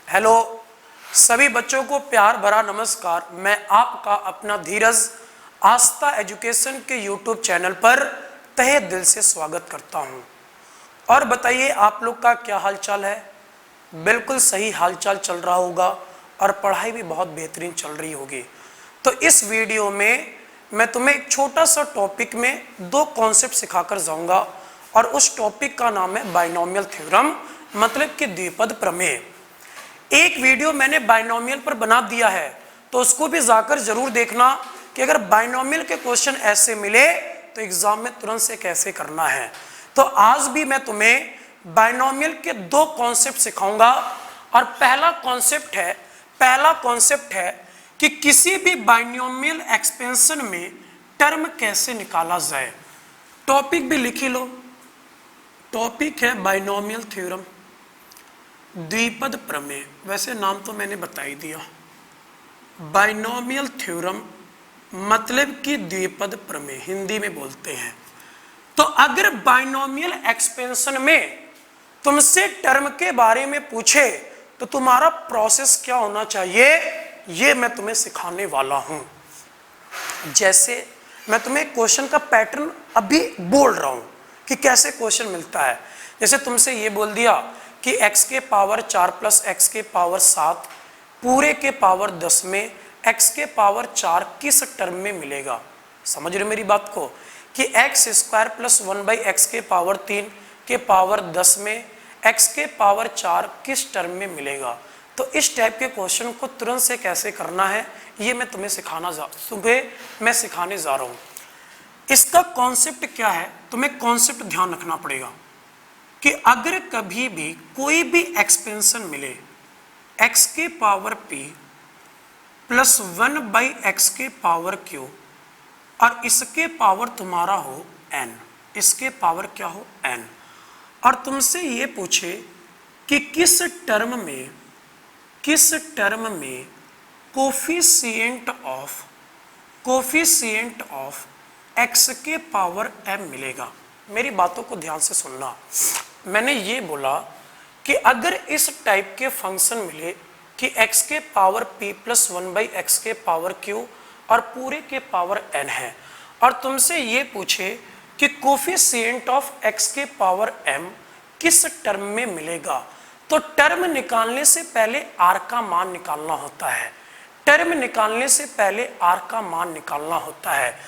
Hello सभी बच्चों को प्यार भरा नमस्कार। मैं आपका अपना धीरज आस्था एजुकेशन के यूट्यूब चैनल पर तहे दिल से स्वागत करता हूं। और बताइए आप लोग का क्या हालचाल है। बिल्कुल सही हालचाल चल रहा होगा और पढ़ाई भी बहुत बेहतरीन चल रही होगी। तो इस वीडियो में मैं तुम्हें एक छोटा सा टॉपिक में दो कॉन्सेप्ट सिखाकर जाऊंगा और उस टॉपिक का नाम है बाइनोमियल थ्योरम, मतलब कि द्विपद प्रमेय। एक वीडियो मैंने बाइनोमियल पर बना दिया है, तो उसको भी जाकर जरूर देखना कि अगर बाइनोमियल के क्वेश्चन ऐसे मिले तो एग्जाम में तुरंत से कैसे करना है। तो आज भी मैं तुम्हें बाइनोमियल के दो कॉन्सेप्ट सिखाऊंगा। और पहला कॉन्सेप्ट है कि किसी भी बाइनोमियल एक्सपेंशन में टर्म कैसे निकाला जाए। टॉपिक भी लिखी लो, टॉपिक है बाइनोमियल थ्योरम, द्विपद प्रमेय। वैसे नाम तो मैंने बता ही दिया, बाइनोमियल थ्योरम मतलब कि द्विपद प्रमेय हिंदी में बोलते हैं। तो अगर बाइनोमियल एक्सपेंशन में तुमसे टर्म के बारे में पूछे तो तुम्हारा प्रोसेस क्या होना चाहिए, ये मैं तुम्हें सिखाने वाला हूं। जैसे मैं तुम्हें क्वेश्चन का पैटर्न अभी बोल रहा हूं कि कैसे क्वेश्चन मिलता है। जैसे तुमसे ये बोल दिया कि x के पावर 4 प्लस x के पावर 7 पूरे के पावर 10 में x के पावर 4 किस टर्म में मिलेगा। समझ रहे मेरी बात को कि x स्क्वायर प्लस 1/x के पावर 3 के पावर 10 में x के पावर 4 किस टर्म में मिलेगा। तो इस टाइप के क्वेश्चन को तुरंत से कैसे करना है ये मैं तुम्हें सिखाने जा रहा हूँ। इसका कॉन्सेप्ट क्या है, तुम्हें कॉन्सेप्ट ध्यान रखना पड़ेगा कि अगर कभी भी कोई भी एक्सपेंशन मिले x के पावर p प्लस 1/x के पावर q और इसके पावर तुम्हारा हो n, इसके पावर क्या हो n, और तुमसे ये पूछे कि किस टर्म में कोफिशिएंट ऑफ x के पावर m मिलेगा। मेरी बातों को ध्यान से सुनना। मैंने ये बोला कि अगर इस टाइप के फंक्शन मिले कि x के पावर p प्लस 1/x के पावर q और पूरे के पावर n है, और तुमसे ये पूछे कि कोफिशिएंट ऑफ x के पावर m किस टर्म में मिलेगा, तो टर्म निकालने से पहले r का मान निकालना होता है।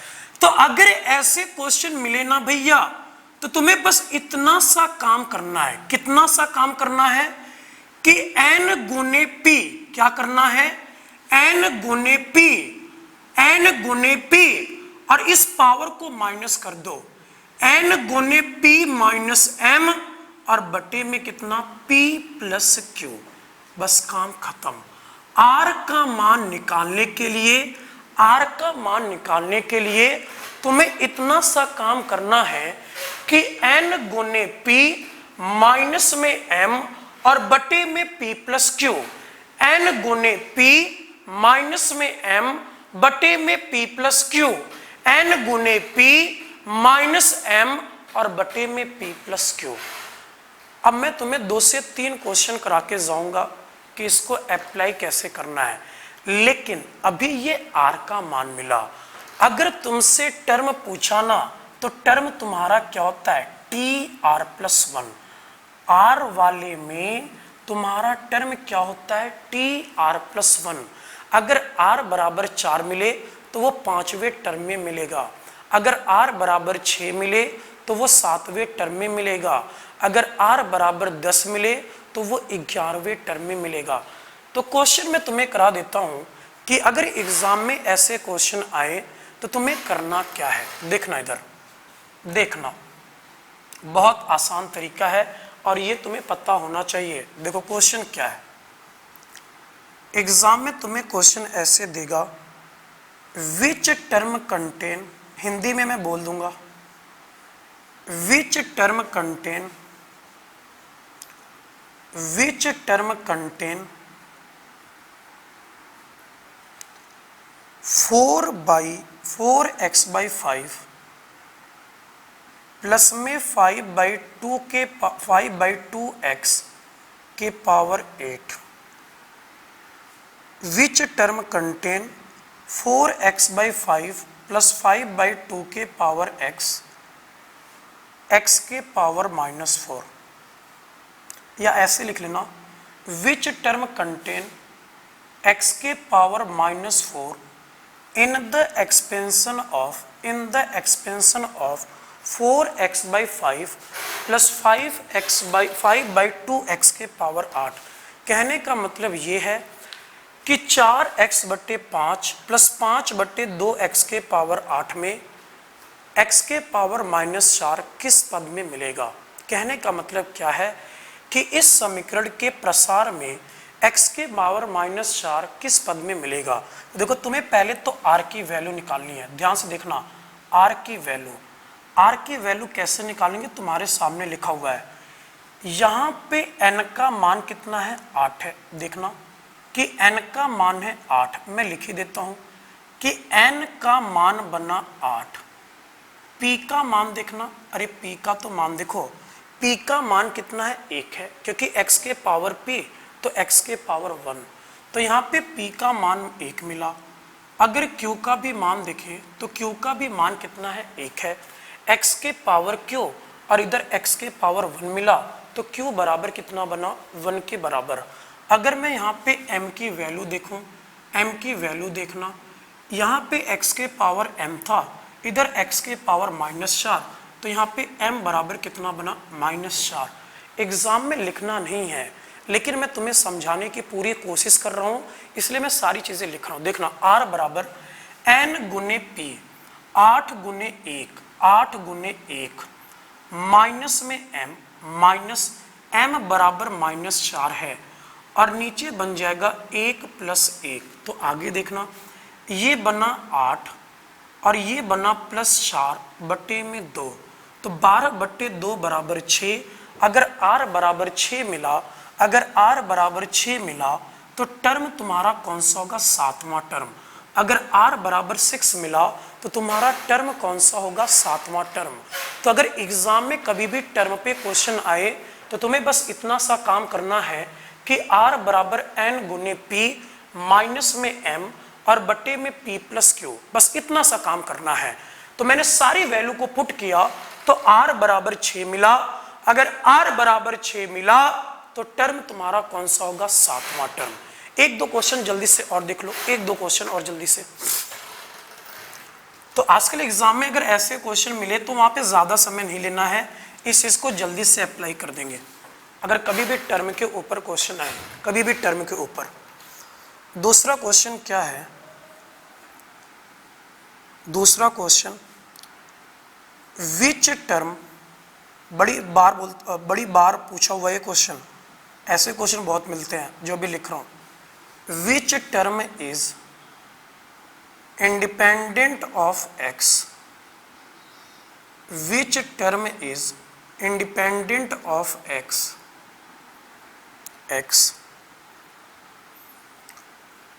तो अगर ऐसे क्वेश्चन मिले ना भैया, तो तुम्हें बस इतना सा काम करना है। कितना सा काम करना है कि n गुने p, क्या करना है, n गुने p और इस पावर को माइनस कर दो, n गुने p माइनस m और बटे में कितना p प्लस q। बस काम खत्म। r का मान निकालने के लिए तुम्हें इतना सा काम करना है कि n गुने p माइनस में m और बटे में p प्लस q, n गुने p माइनस में m बटे में p प्लस q, n गुने p माइनस m और बटे में p प्लस q। अब मैं तुम्हें 2 से 3 क्वेश्चन करा के जाऊंगा कि इसको अप्लाई कैसे करना है, लेकिन अभी ये r का मान मिला। अगर तुमसे टर्म पूछा ना तो टर्म तुम्हारा क्या होता है, tr प्लस 1। r वाले में तुम्हारा टर्म क्या होता है, tr प्लस 1। अगर r बराबर 4 मिले तो वो 5वें टर्म में मिलेगा, अगर r बराबर 6 मिले तो वो 7वें टर्म में मिलेगा, अगर r बराबर 10 मिले तो वो 11वें टर्म में मिलेगा। तो क्वेश्चन मैं तुम्हें करा देता हूं कि अगर एग्जाम में ऐसे क्वेश्चन आए तो तुम्हें करना क्या है। देखना, इधर देखना, बहुत आसान तरीका है और ये तुम्हें पता होना चाहिए। देखो क्वेश्चन क्या है, एग्जाम में तुम्हें क्वेश्चन ऐसे देगा, विच टर्म कंटेन, हिंदी में मैं बोल दूंगा, which term contain 4x/5 plus में 5/2x के power 8 which term contain 4x/5 plus 5/2 के पावर x के पावर -4, या ऐसे लिख लेना विच टर्म कंटेन x के power -4 in the expansion of 4x/5 plus 5/2x के पावर 8। कहने का मतलब ये है कि 4x/5 प्लस 5/2x के पावर 8 में x के पावर -4 किस पद में मिलेगा। कहने का मतलब क्या है कि इस समीकरण के प्रसार में x के पावर -4 किस पद में मिलेगा। देखो तुम्हें पहले तो r की वैल्यू निकालनी है, ध्यान से देखना। r की वैल्यू कैसे निकालेंगे, तुम्हारे सामने लिखा हुआ है। यहाँ पे n का मान कितना है, 8 है। देखना कि n का मान है 8, मैं लिख ही देता हूँ कि n का मान बना 8। p का मान देखना, अरे p का तो मान देखो, p का मान कितना है, 1 है, क्योंकि x के पावर p तो x के पावर 1, तो यहाँ पे p का मान 1 मिला। अगर q का भी मान देखें तो q का भी मान कितना है, 1 है। x के पावर q और इधर x के पावर 1 मिला, तो q बराबर कितना बना, 1 के बराबर। अगर मैं यहाँ पे m की वैल्यू देखूं, m की वैल्यू देखना, यहाँ पे x के पावर m था, इधर x के पावर -4, तो यहाँ पे m बराबर कितना बना, -4। एग्जाम में लिखना नहीं है, लेकिन मैं तुम्हें समझाने की पूरी कोशिश कर रहा हूँ, इसलिए मैं सारी चीजें लिख रहा हूँ। देखना r बराबर n गुने p, 8 गुने 1, 8 गुने 1, माइनस में m, माइनस m बराबर -4 है, और नीचे बन जाएगा 1 + 1। तो आगे देखना, ये बना 8 और ये बना +4 बटे में 2, तो 12/2 बराबर 6। अगर r बराबर 6 मिला, अगर r बराबर 6 मिला तो टर्म तुम्हारा कौन सा होगा, 7वां टर्म। अगर r बराबर 6 मिला तो तुम्हारा टर्म कौन सा होगा, 7वां टर्म। तो अगर एग्जाम में कभी भी टर्म पे क्वेश्चन आए तो तुम्हें बस इतना सा काम करना है कि r बराबर n गुने p, माइनस में m और बटे में p + q, बस इतना सा काम करना है। तो मैंने सारी वैल्यू को पुट किया तो r बराबर 6 मिला। अगर r बराबर 6 मिला तो टर्म तुम्हारा कौन सा होगा, 7वां टर्म। 1-2 क्वेश्चन जल्दी से और देख लो, 1-2 क्वेश्चन और जल्दी से। तो आजकल एग्जाम में अगर ऐसे क्वेश्चन मिले तो वहां पे ज्यादा समय नहीं लेना है, इस चीज को जल्दी से अप्लाई कर देंगे। अगर कभी भी टर्म के ऊपर क्वेश्चन आए, कभी भी टर्म के ऊपर। दूसरा क्वेश्चन क्या है, दूसरा क्वेश्चन, विच टर्म, बड़ी बार पूछा हुआ है क्वेश्चन, ऐसे क्वेश्चन बहुत मिलते हैं जो भी लिख रहा हूं। Which term is independent of x, which term is independent of x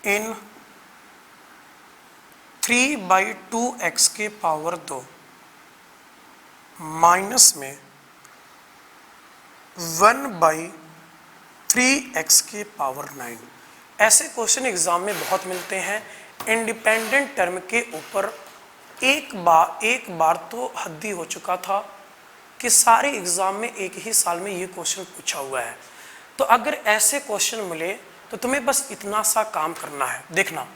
in 3/2x के पावर 2 माइनस में 1/3x के पावर 9। ऐसे क्वेश्चन एग्जाम में बहुत मिलते हैं। इंडिपेंडेंट टर्म के ऊपर एक बार तो हद्दी हो चुका था कि सारे एग्जाम में एक ही साल में ये क्वेश्चन पूछा हुआ है। तो अगर ऐसे क्वेश्चन मिले तो तुम्हें बस इतना सा काम करना है। देखना,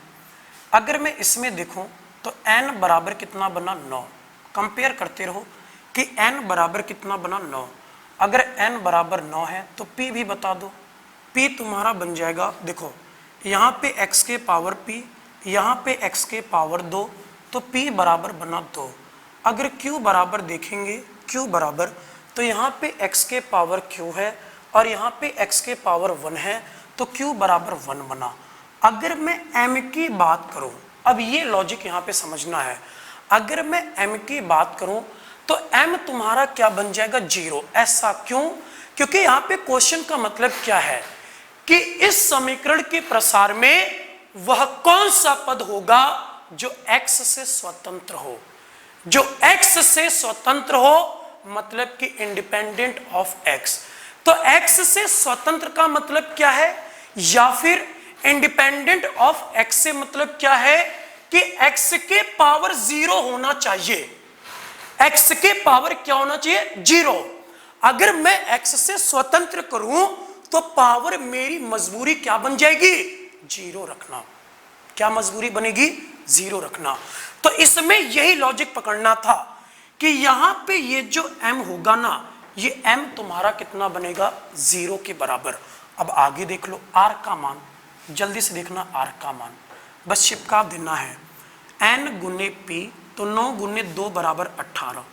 अगर मैं इसमें देखूं तो n बराबर कितना बना, 9। कंपेयर करते रहो कि n बराबर कितना बना, 9। अगर n बराबर 9 है तो p भी बता दो। p तुम्हारा बन जाएगा, देखो यहाँ पे x के पावर p, यहाँ पे x के पावर 2, तो p बराबर बना 2। अगर q बराबर देखेंगे, q बराबर, तो यहाँ पे x के पावर q है और यहाँ पे x के पावर 1 है, तो q बराबर 1 बना। अगर मैं m की बात करूं, अब ये लॉजिक यहाँ पे समझना है। अगर मैं m की बात करूं तो m तुम्हारा क्या बन जाएगा, 0। ऐसा क्यों? क्योंकि यहाँ पे क्वेश्चन का मतलब क्या है कि इस समीकरण के प्रसार में वह कौन सा पद होगा जो x से स्वतंत्र हो, जो x से स्वतंत्र हो, मतलब कि इंडिपेंडेंट ऑफ x। तो x से स्वतंत्र का मतलब क्या है, या फिर इंडिपेंडेंट ऑफ एक्स से मतलब क्या है कि एक्स के पावर 0 होना चाहिए। एक्स के पावर क्या होना चाहिए? 0। अगर मैं एक्स से स्वतंत्र करूं तो पावर मेरी मजबूरी क्या बन जाएगी? 0 रखना। क्या मजबूरी बनेगी? 0 रखना। तो इसमें यही लॉजिक पकड़ना था कि यहां पे ये जो m होगा ना, ये m तुम्हारा कितना बनेगा? 0 के बराबर। अब आगे देख लो r का मान, जल्दी से देखना r का मान, बस चिपका देना है। n गुने p तो 9 गुने 2 बराबर 18,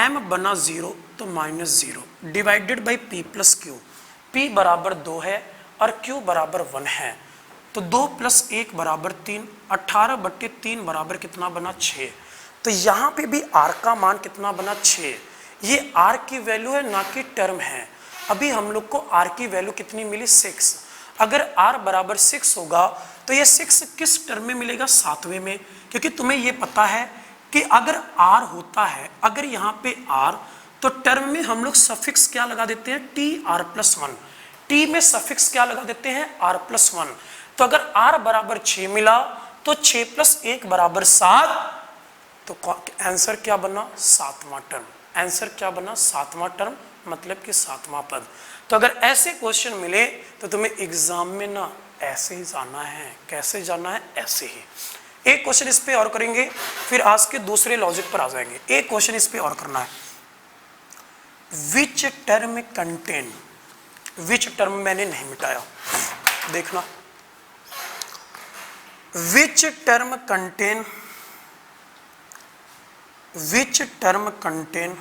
m बना 0 तो -0 divided by p plus q। p बराबर 2 है और q बराबर 1 है, तो 2 + 1 बराबर 3, 18/3 बराबर कितना बना? 6। तो यहाँ पे भी r का मान कितना बना? 6। ये r की वैल्यू है ना कि टर्म है। अभी हम लोग को r की वैल्यू कितनी मिली? 6। अगर r बराबर 6 होगा तो ये 6 किस टर्म में मिलेगा? 7वें में, क्योंकि तुम्हें ये पता है कि अगर r होता है, अगर यहाँ पे r, तो टर्म में हम लोग सफिक्स क्या लगा देते हैं? tr+1। t में सफिक्स क्या लगा देते हैं? r+1। तो अगर r बराबर 6 मिला तो 6 + 1 बराबर 7, तो आंसर क्या बना? 7वां टर्म। आंसर क्या बना? 7वां टर्म, मतलब कि 7वां पद। तो अगर ऐसे क्वेश्चन मिले तो तुम्हें एग्जाम में ना ऐसे ही जाना है। कैसे जाना है? ऐसे ही। एक क्वेश्चन इस पे और करेंगे, फिर आज के दूसरे लॉजिक पर आ जाएंगे। एक क्वेश्चन इस पे और करना है। Which term contain, which term मैंने नहीं मिटाया, देखना। Which term contain, which term contain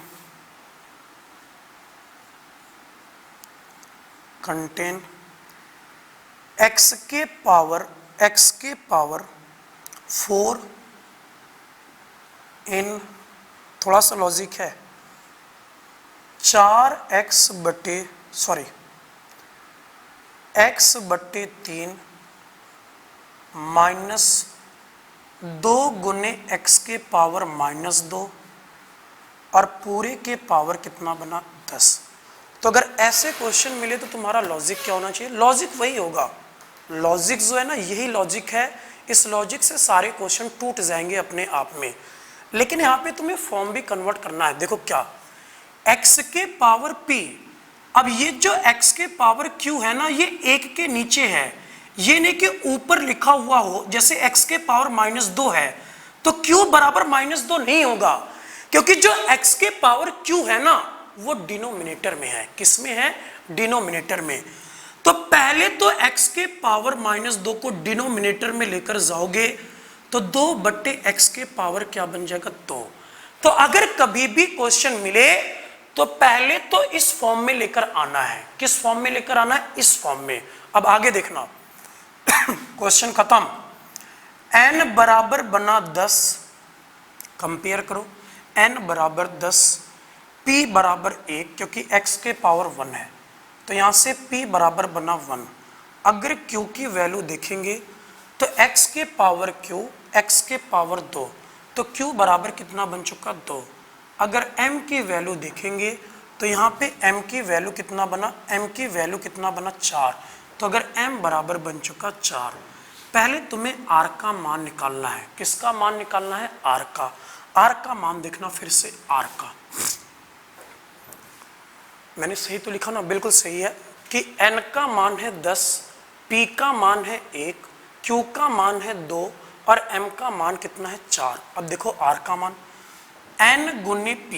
x के पावर 4 इन, थोड़ा सा लॉजिक है, x/3 -2 गुने x के पावर -2 और पूरे के पावर कितना बना? 10। तो अगर ऐसे क्वेश्चन मिले तो तुम्हारा लॉजिक क्या होना चाहिए? लॉजिक वही होगा। लॉजिक जो है ना, यही लॉजिक है। इस लॉजिक से सारे क्वेश्चन टूट जाएंगे अपने आप में। लेकिन यहाँ पे तुम्हें फॉर्म भी कन्वर्ट करना है। देखो क्या, x के पावर p, अब ये जो x के पावर q है ना, ये 1 के नीचे है। ये नहीं कि ऊपर लिखा हुआ हो, जैसे x के पावर -2 है तो q बराबर -2 नहीं होगा, क्योंकि जो x के पावर q है ना, वो डिनोमिनेटर में है। किस में है? डिनोमिनेटर में। तो पहले तो x के पावर -2 को डिनोमिनेटर में लेकर जाओगे तो 2/x के पावर क्या बन जाएगा? 2। तो अगर कभी भी क्वेश्चन मिले तो पहले तो इस फॉर्म में लेकर आना है। किस फॉर्म में लेकर आना है? इस फॉर्म में। अब आगे देखना, क्वेश्चन खत्म। n बराबर बना 10, कंपेयर करो, n बराबर 10, p बराबर 1, क्योंकि x के पावर 1 है, तो यहां से p बराबर बना 1। अगर q की वैल्यू देखेंगे तो x के पावर q, x के पावर 2, तो q बराबर कितना बन चुका? 2। अगर m की वैल्यू देखेंगे तो यहाँ पे m की वैल्यू कितना बना? m की वैल्यू कितना बना? 4। तो अगर m बराबर बन चुका 4, पहले तुम्हें r का मान निकालना है। किसका मान निकालना है? r का। r का मान देखना फिर से, r का मैंने सही तो लिखा ना? बिल्कुल सही है कि n का मान है 10, p का मान है 1, q का मान है 2 और m का मान कितना है? 4। अब देखो r का मान, n गुने p,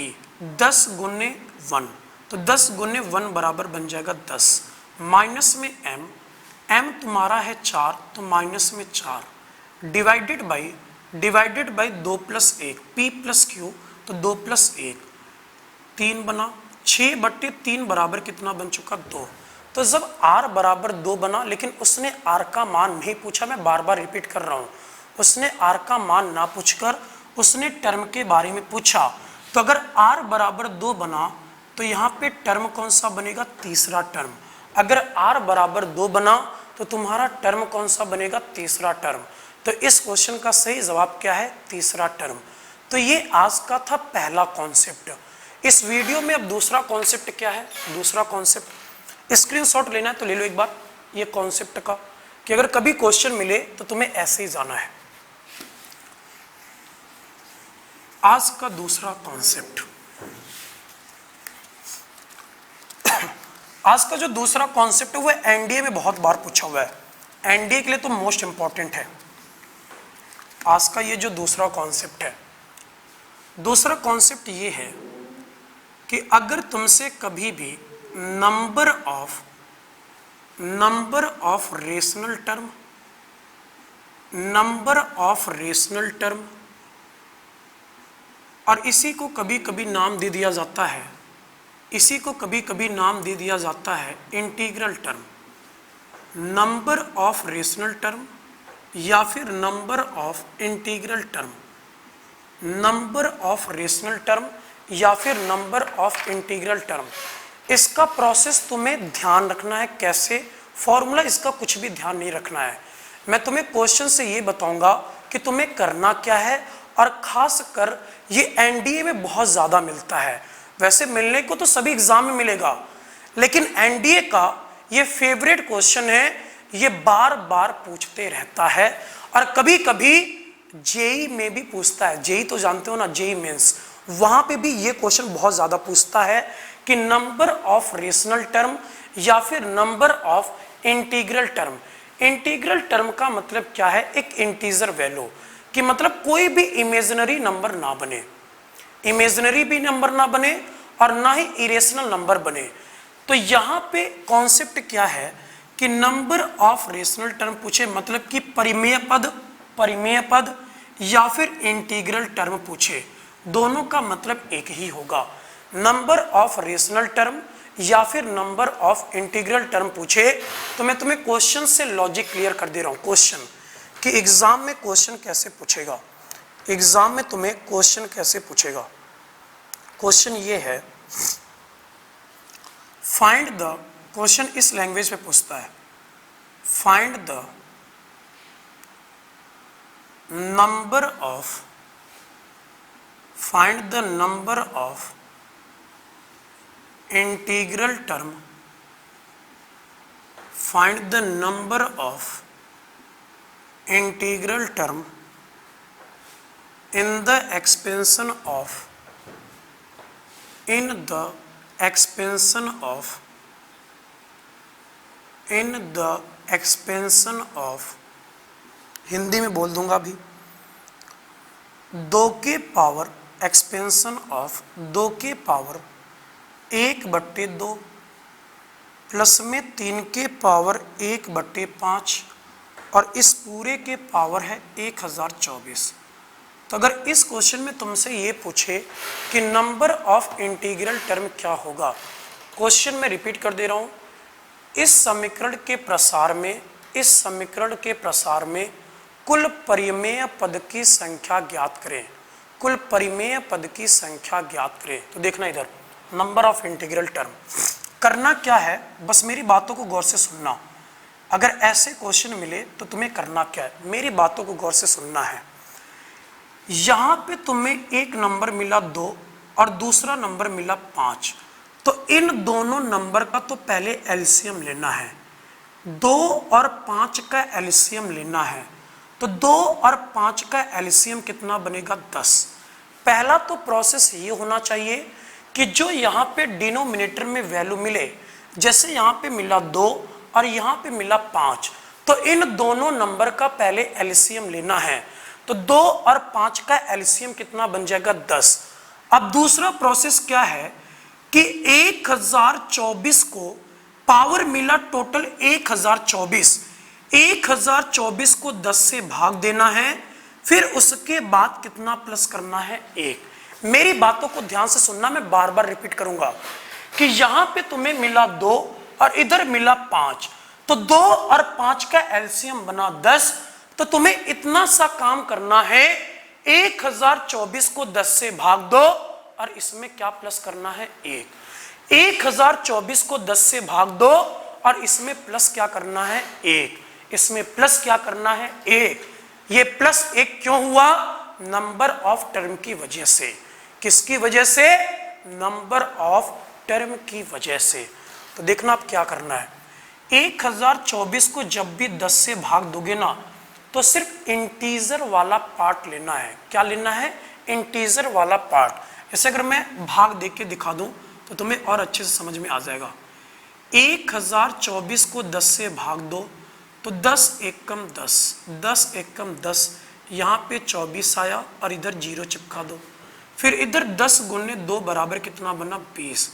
10 गुने 1, तो 10 गुने 1 बराबर बन जाएगा 10, माइनस में m तुम्हारा है 4, तो माइनस में 4, डिवाइडेड बाई 2 + 1, p + q, तो 2 + 1, 3 बना, 6/3 बराबर कितना बन चुका? 2। तो जब r बराबर 2 बना, लेकिन उसने r का मान नहीं पूछा, मैं बार बार रिपीट कर रहा हूँ, उसने r का मान ना पूछकर उसने टर्म के बारे में पूछा। तो अगर r बराबर 2 बना तो यहाँ पे टर्म कौन सा बनेगा? तीसरा टर्म। अगर r बराबर 2 बना तो तुम्हारा टर्म कौन सा बनेगा? तीसरा टर्म। तो इस क्वेश्चन का सही जवाब क्या है? तीसरा टर्म। तो ये आज का था पहला कॉन्सेप्ट। इस वीडियो में अब दूसरा कॉन्सेप्ट क्या है? दूसरा कॉन्सेप्ट स्क्रीनशॉट लेना है तो ले लो एक बार ये कॉन्सेप्ट का। कि अगर कभी क्वेश्चन मिले तो तुम्हें ऐसे ही जाना है। आज का दूसरा कॉन्सेप्ट, आज का जो दूसरा कॉन्सेप्ट है वो एनडीए में बहुत बार पूछा हुआ है, एनडीए के लिए तो मोस्ट इंपॉर्टेंट है। आज का ये जो दूसरा कॉन्सेप्ट है, दूसरा कॉन्सेप्ट ये है कि अगर तुमसे कभी भी नंबर ऑफ रेशनल टर्म और इसी को कभी कभी नाम दे दिया जाता है, इसी को कभी कभी नाम दे दिया जाता है integral term, number of rational term या फिर number of integral term, number of rational term या फिर नंबर ऑफ इंटीग्रल टर्म। इसका प्रोसेस तुम्हें ध्यान रखना है कैसे, फॉर्मूला इसका कुछ भी ध्यान नहीं रखना है। मैं तुम्हें क्वेश्चन से ये बताऊंगा कि तुम्हें करना क्या है, और खास कर ये एनडीए में बहुत ज़्यादा मिलता है। वैसे मिलने को तो सभी एग्जाम में मिलेगा, लेकिन एनडीए का ये फेवरेट क्वेश्चन है, ये बार बार पूछते रहता है। और कभी कभी जेई में भी पूछता है, जेई तो जानते हो ना, जेई मेंस, वहां पे भी ये क्वेश्चन बहुत ज़्यादा पूछता है कि नंबर ऑफ रेशनल टर्म या फिर number of integral term. Integral term का मतलब क्या है, एक इंटीजर वैल्यू, कि मतलब कोई भी इमेजिनरी नंबर ना बने, इमेजिनरी भी नंबर ना बने और ना ही इरेशनल नंबर बने। तो यहाँ पे कॉन्सेप्ट क्या है कि नंबर ऑफ रेशनल टर्म पूछे, मतलब कि परिमेय पद या फिर इंटीग्रल टर्म पूछे, दोनों का मतलब एक ही होगा। नंबर ऑफ रेशनल टर्म या फिर नंबर ऑफ इंटीग्रल टर्म पूछे तो मैं तुम्हें क्वेश्चन से लॉजिक क्लियर कर दे रहा हूँ, क्वेश्चन कि एग्जाम में क्वेश्चन कैसे पूछेगा, एग्जाम में तुम्हें क्वेश्चन कैसे पूछेगा। क्वेश्चन ये है, फाइंड द, क्वेश्चन इस लैंग्वेज में पूछता है, find the number of, find the number of integral term, find the number of integral term in the expansion of, in the expansion of, in the expansion of, Hindi में बोल दूंगा अभी, 2 के power expansion of 2 के power 1/2 plus में 3 के power 1/5 और इस पूरे के पावर है 1024। तो अगर इस क्वेश्चन में तुमसे ये पूछे कि नंबर ऑफ इंटीग्रल टर्म क्या होगा, क्वेश्चन में रिपीट कर दे रहा हूँ, इस समीकरण के प्रसार में, इस समीकरण के प्रसार में कुल परिमेय पद की संख्या ज्ञात करें, कुल परिमेय पद की संख्या ज्ञात करें। तो देखना इधर, नंबर ऑफ इंटीग्रल टर्म करना क्या है, बस मेरी बातों को गौर से सुनना। अगर ऐसे क्वेश्चन मिले तो तुम्हें करना क्या है, मेरी बातों को गौर से सुनना है। यहाँ पे तुम्हें एक नंबर मिला 2 और दूसरा नंबर मिला 5, तो इन दोनों नंबर का तो पहले एलसीएम लेना है, 2 और 5 का एलसीएम लेना है। तो 2 और 5 का एलसीएम कितना बनेगा, 10। पहला तो प्रोसेस ये होना चाहिए कि जो यहाँ पे डिनोमिनेटर में वैल्यू मिले, जैसे यहाँ पे मिला 2 और यहाँ पे मिला 5, तो इन दोनों नंबर का पहले एलसीएम लेना है। तो 2 और 5 का एलसीएम कितना बन जाएगा, 10। अब दूसरा प्रोसेस क्या है कि 1024 को पावर मिला टोटल 1024, 1024 को 10 से भाग देना है, फिर उसके बाद कितना प्लस करना है, 1। मेरी बातों को ध्यान से सुनना, मैं बार बार रिपीट करूंगा कि यहां पे तुम्हें मिला 2 और इधर मिला 5, तो 2 और 5 का एलसीएम बना 10। तो तुम्हें इतना सा काम करना है, 1024 को 10 से भाग दो और इसमें क्या प्लस करना है, 1। 1024 को 10 से भाग दो और इसमें प्लस क्या करना है, 1। इसमें प्लस क्या करना है, 1। ये प्लस 1 क्यों हुआ, नंबर ऑफ टर्म की वजह से। किसकी वजह से, नंबर ऑफ टर्म की वजह से। तो देखना आप क्या करना है, 1024 को जब भी 10 से भाग दोगे ना तो सिर्फ इंटीजर वाला पार्ट लेना है। क्या लेना है? इंटीजर वाला पार्ट। ऐसे अगर मैं भाग देख के दिखा दूं तो तुम्हें और अच्छे से समझ में आ जाएगा। 1024 को 10 से भाग दो तो 10 एकम 10, 10 एकम 10, यहाँ पे 24 आया और इधर 0 चिपका दो। फिर इधर 10 गुने 2 बराबर कितना बना? 20।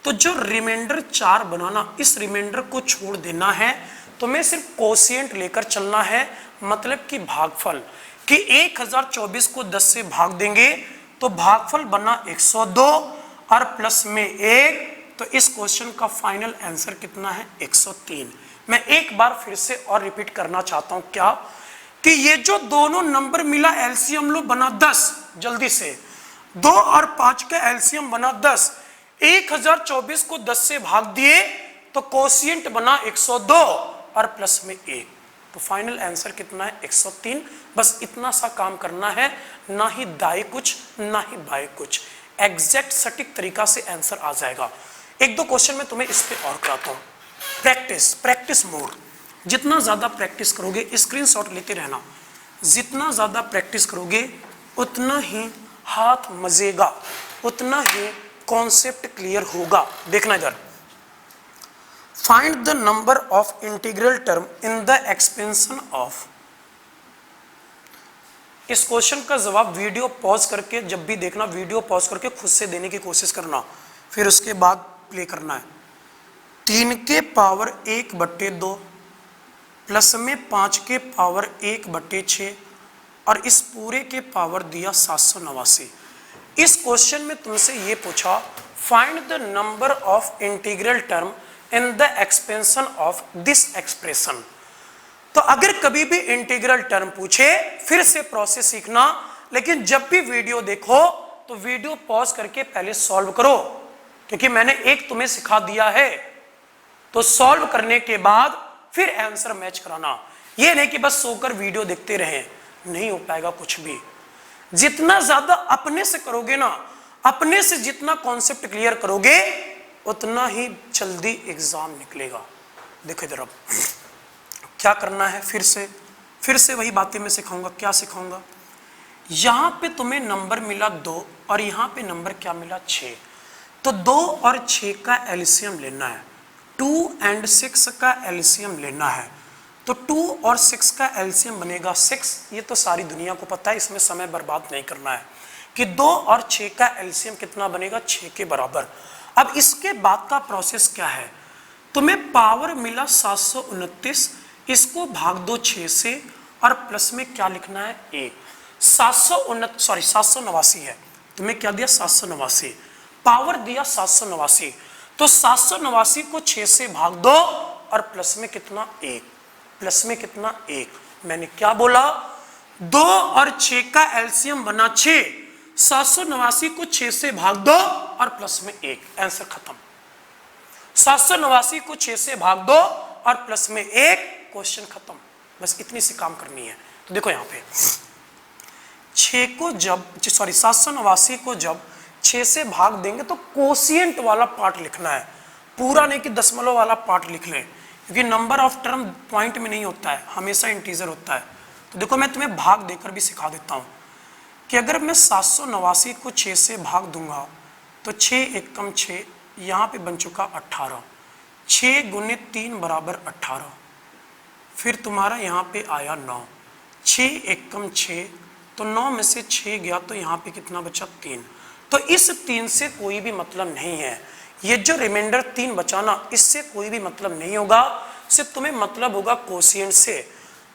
तो जो रिमाइंडर 4 बनाना, इस रिमाइंडर को छोड़ देना है। तुम्हें सिर्फ कोशिएंट लेकर चलना है, मतलब कि भागफल। कि 1024 को 10 से भाग देंगे तो भागफल बना 102 और प्लस में 1, तो इस क्वेश्चन का फाइनल आंसर कितना है? 103। मैं एक बार फिर से और रिपीट करना चाहता हूं, क्या कि ये जो दोनों नंबर मिला एलसीएम लो बना 10। जल्दी से 2 और 5 का एलसीएम बना 10। 1024 को 10 से भाग दिए तो कोशिएंट बना 102 और प्लस में 1, तो फाइनल आंसर कितना है? 103। बस इतना सा काम करना है, ना ही दाएं कुछ ना ही बाएं कुछ, एग्जैक्ट सटीक तरीका से आंसर आ जाएगा। एक दो क्वेश्चन में तुम्हें इस पे और कराता हूं। Practice, practice more. जितना ज्यादा प्रैक्टिस करोगे, स्क्रीनशॉट लेते रहना, जितना ज्यादा प्रैक्टिस करोगे उतना ही हाथ मजेगा, उतना ही कॉन्सेप्ट क्लियर होगा। देखना इधर, find the number of integral term in the expansion of. इस क्वेश्चन का जवाब वीडियो पॉज करके जब भी देखना, वीडियो पॉज करके खुद से देने की कोशिश करना, फिर उसके बाद प्ले करना है। 3 के पावर 1/2 प्लस में 5 के पावर 1/6 और इस पूरे के पावर दिया 789। इस क्वेश्चन में तुमसे ये पूछा find the number of integral term in the expansion of this expression. तो अगर कभी भी इंटीग्रल टर्म पूछे, फिर से प्रोसेस सीखना, लेकिन जब भी वीडियो देखो तो वीडियो पॉज करके पहले सॉल्व करो, क्योंकि मैंने एक तुम्हें सिखा दिया है, तो सॉल्व करने के बाद फिर आंसर मैच कराना। ये नहीं कि बस सोकर वीडियो देखते रहें, नहीं हो पाएगा कुछ भी। जितना ज्यादा अपने से करोगे ना, अपने से जितना कॉन्सेप्ट क्लियर करोगे उतना ही जल्दी एग्जाम निकलेगा। देखो इधर अब क्या करना है, फिर से वही बातें मैं सिखाऊंगा। क्या सिखाऊंगा? यहां पे तुम्हें नंबर मिला 2 और यहां पे नंबर क्या मिला? 6। तो 2 और 6 का एलसीएम लेना है, 2 और 6 का एलसीएम लेना है। तो 2 और 6 का एलसीएम बनेगा 6। ये तो सारी दुनिया को पता है, इसमें समय बर्बाद नहीं करना है कि 2 और 6 का एलसीएम कितना बनेगा? 6 के बराबर। अब इसके बाद का प्रोसेस क्या है? तुम्हें पावर मिला 729, इसको भाग दो 6 से और प्लस में क्या लिखना है? 1। 789 है, तुम्हें क्या दिया? 789, पावर दिया 789, तो 789 को 6 से भाग दो और प्लस में कितना? 1, प्लस में कितना? 1। मैंने क्या बोला? 2 और 6 का एलसीएम बना 6, 789 को 6 से भाग दो और प्लस में 1, आंसर खत्म। 789 को 6 से भाग दो और प्लस में 1, क्वेश्चन खत्म। बस इतनी सी काम करनी है। तो देखो यहाँ पे 789 को जब 6 से भाग देंगे तो कोशिएंट वाला पार्ट लिखना है, पूरा नहीं कि दशमलव वाला पार्ट लिख लें, क्योंकि नंबर ऑफ टर्म पॉइंट में नहीं होता है, हमेशा इंटीजर होता है। तो देखो मैं तुम्हें भाग देकर भी सिखा देता हूं कि अगर मैं 789 को 6 से भाग दूंगा तो 6 एकम 6, यहाँ पे बन चुका 18, 6 गुने 3 बराबर 18, फिर तुम्हारा यहाँ पे आया 9, 6 एकम 6, तो 9 में से 6 गया तो यहाँ पे कितना बचा? 3। तो इस 3 से कोई भी मतलब नहीं है, ये जो रिमाइंडर 3 बचाना, इससे कोई भी मतलब नहीं होगा, सिर्फ तुम्हें मतलब होगा कोशिएंट से।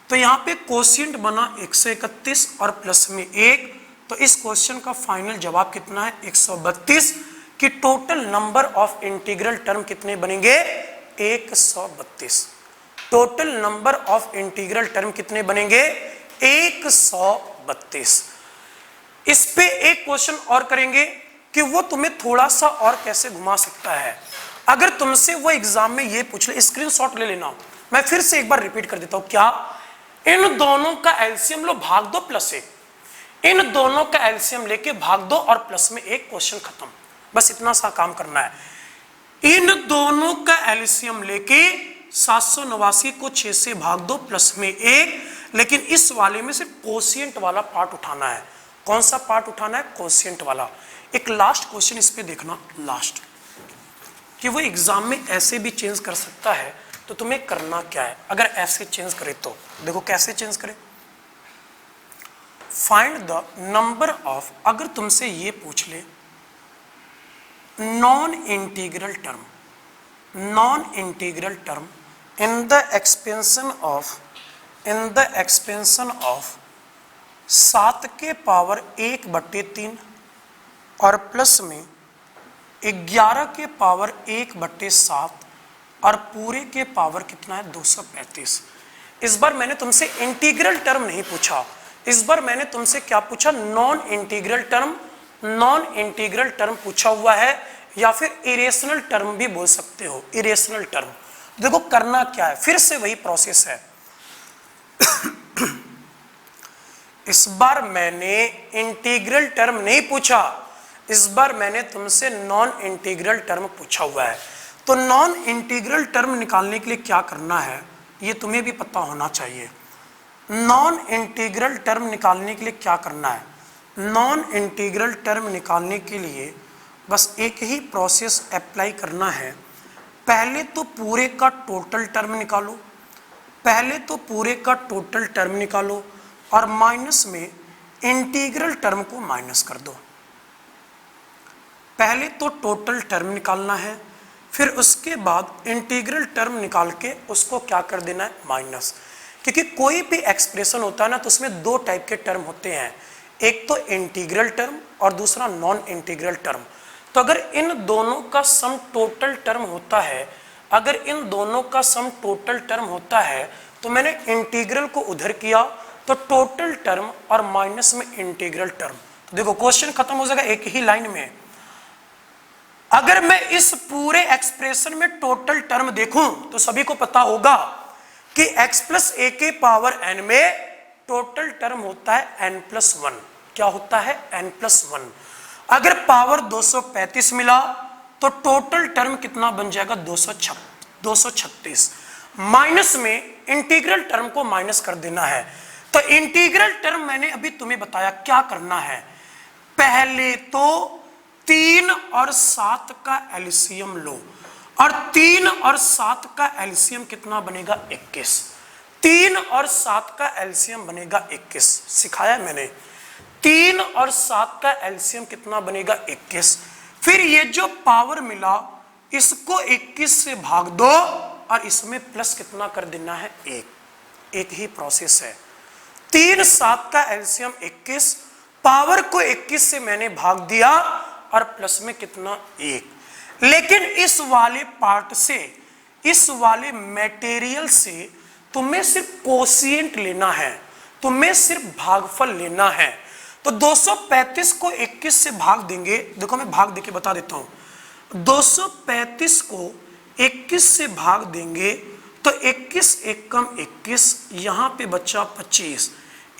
तो यहाँ पे कोशिएंट बना 131 और प्लस में 1, तो इस क्वेश्चन का फाइनल जवाब कितना है? 132। कि total number of integral term कितने बनेंगे? 132। Total number of integral term कितने बनेंगे? 132। इस पे एक क्वेश्चन और करेंगे कि वो तुम्हें थोड़ा सा और कैसे घुमा सकता है। अगर तुमसे वो एग्जाम में ये पूछ ले, स्क्रीनशॉट ले लेना, मैं फिर से एक बार रिपीट कर देता हूं। क्या? इन दोनों का एलसीएम लो, भाग दो प्लस 1, इन दोनों का एलसीएम लेके भाग दो और प्लस में 1, क्वेश्चन खत्म। बस इतना सा काम करना है। इन दोनों का एलसीएम लेके 789 को 6 से भाग दो प्लस में 1, लेकिन इस वाले में सिर्फ कोशिएंट वाला पार्ट उठाना है। कौन सा पार्ट उठाना है? कोशिएंट वाला। एक लास्ट क्वेश्चन इस पे देखना, लास्ट, कि वो एग्जाम में ऐसे भी चेंज कर सकता है, तो तुम्हें करना क्या है अगर ऐसे चेंज करे तो। देखो कैसे चेंज करे। फाइंड द नंबर ऑफ, अगर तुमसे ये पूछ ले non integral term, non integral term in the expansion of 7 के पावर 1/3 और प्लस में 11 के पावर 1/7 और पूरे के पावर कितना है? 235। इस बार मैंने तुमसे इंटीग्रल टर्म नहीं पूछा, इस बार मैंने तुमसे क्या पूछा? Non integral term. Non integral term पूछा हुआ है, या फिर इरेशनल टर्म भी बोल सकते हो, इरेशनल टर्म। देखो करना क्या है, फिर से वही प्रोसेस है। इस बार मैंने इंटीग्रल टर्म नहीं पूछा, इस बार मैंने तुमसे नॉन इंटीग्रल टर्म पूछा हुआ है। तो नॉन इंटीग्रल टर्म निकालने के लिए क्या करना है, ये तुम्हें भी पता होना चाहिए। नॉन इंटीग्रल टर्म निकालने के लिए क्या करना है? नॉन इंटीग्रल टर्म निकालने के लिए बस एक ही प्रोसेस अप्लाई करना है। पहले तो पूरे का टोटल टर्म निकालो, पहले तो पूरे का टोटल टर्म निकालो और माइनस में इंटीग्रल टर्म को माइनस कर दो। पहले तो टोटल टर्म निकालना है, फिर उसके बाद इंटीग्रल टर्म निकाल के उसको क्या कर देना है? माइनस। क्योंकि कोई भी एक्सप्रेशन होता है ना, तो उसमें दो टाइप के टर्म होते हैं, एक तो इंटीग्रल टर्म और दूसरा नॉन इंटीग्रल टर्म। तो अगर इन दोनों का सम टोटल टर्म होता है, अगर इन दोनों का सम टोटल टर्म होता है, तो मैंने इंटीग्रल को उधर किया तो टोटल टर्म और माइनस में इंटीग्रल टर्म। तो देखो क्वेश्चन खत्म हो जाएगा एक ही लाइन में। अगर मैं इस पूरे एक्सप्रेशन में टोटल टर्म देखूं तो सभी को पता होगा कि x प्लस ए के पावर n में टोटल टर्म होता है n+1। क्या होता है? n+1। अगर पावर 235 मिला तो टोटल टर्म कितना बन जाएगा? 236। माइनस में इंटीग्रल टर्म को माइनस कर देना है। तो इंटीग्रल टर्म मैंने अभी तुम्हें बताया क्या करना है। पहले तो 3 और 7 का एलसीएम लो, और 3 और 7 का एलसीएम कितना बनेगा? 21। 3 और 7 का एलसीएम बनेगा 21, सिखाया मैंने। 3 और 7 का एलसीएम कितना बनेगा? 21। फिर ये जो पावर मिला इसको 21 से भाग दो और इसमें प्लस कितना कर देना है? 1। एक ही प्रोसेस है। 3 7 का एलसीएम 21, पावर को 21 से मैंने भाग दिया और प्लस में कितना? 1। लेकिन इस वाले पार्ट से, इस वाले मटेरियल से तुम्हें सिर्फ कोशिएंट लेना है, तुम्हें सिर्फ भागफल लेना है। तो 235 को 21 से भाग देंगे। देखो मैं भाग देके बता देता हूं। 235 को 21 से भाग देंगे तो 21 एक कम 21, यहां पे बचा 25।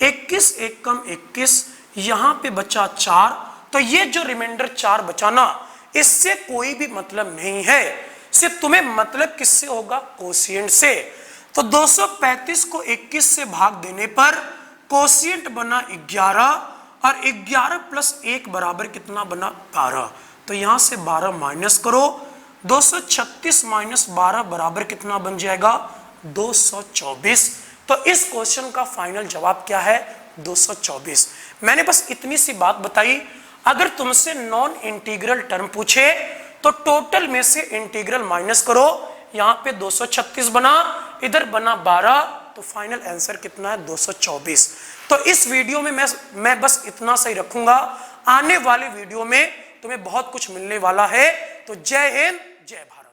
21 एक कम 21, यहां पे बचा 4। तो ये जो रिमाइंडर 4 बचा ना, इससे कोई भी मतलब नहीं है, सिर्फ तुम्हें मतलब किससे होगा? कोशिएंट से। तो 235 को 21 से भाग देने पर कोशिएंट बना 11, और 11 प्लस 1 बराबर कितना बना? 12। तो यहां से 12 माइनस करो, 236 माइनस 12 बराबर कितना बन जाएगा? 224। तो इस क्वेश्चन का फाइनल जवाब क्या है? 224। मैंने बस इतनी सी बात बताई। अगर तुमसे नॉन इंटीग्रल टर्म पूछे तो टोटल में से इंटीग्रल माइनस करो, यहाँ पे 236 बना, इधर बना 12, तो फाइनल आंसर कितना है? 224। तो इस वीडियो में मैं बस इतना सही रखूंगा। आने वाले वीडियो में तुम्हें बहुत कुछ मिलने वाला है। तो जय हिंद, जय भारत।